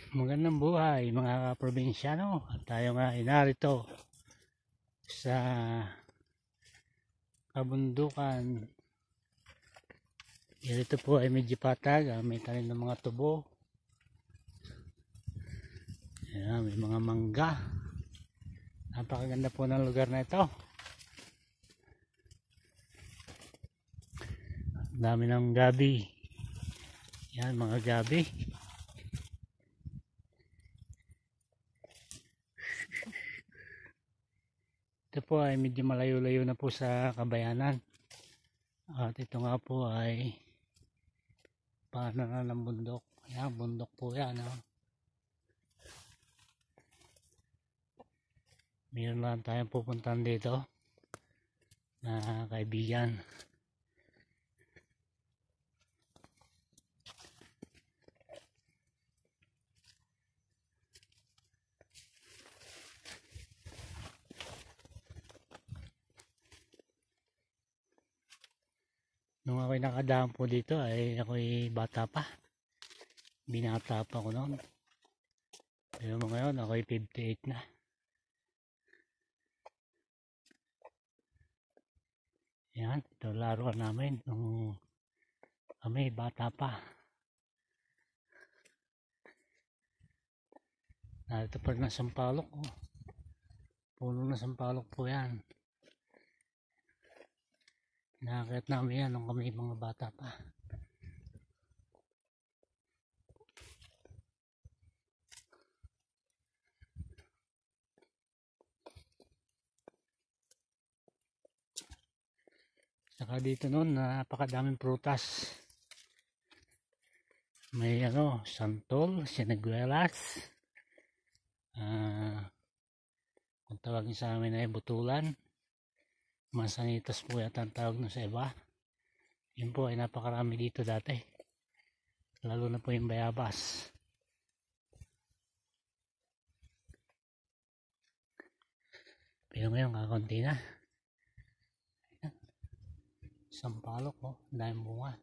Magandang buhay mga probinsyano. Tayo nga inarito sa kabundukan. Dito po ay medyo patag, may tanim ng mga tubo. Ayan, may mga mangga. Napakaganda po ng lugar na ito. Dami ng gabi. Yan, mga gabi. Ito po ay medyo malayo-layo na po sa kabayanan. At ito nga po ay paanan ng bundok. Yan, bundok po yan. Meron lang tayong pupuntahan dito na kaibigan. Nung ako'y nakadaan po dito ay ako'y bata pa. Binata pa ko noon. Pero ngayon ako'y 58 na. Yan, ito laruan namin nung kami bata pa. Narito pa rin ang sampalok. Puno na sampalok po yan. Nakakit namin yan nung kami mga bata pa. Saka dito noon napakadaming prutas. May santol, siniguelas. Kung tawagin sa amin ay butulan. Masanitas po yata ang tawag na sa iba. Yun po ay napakarami dito dati. Lalo na po yung bayabas. Pero ngayon kakaunti na. Sampalok, daming bunga.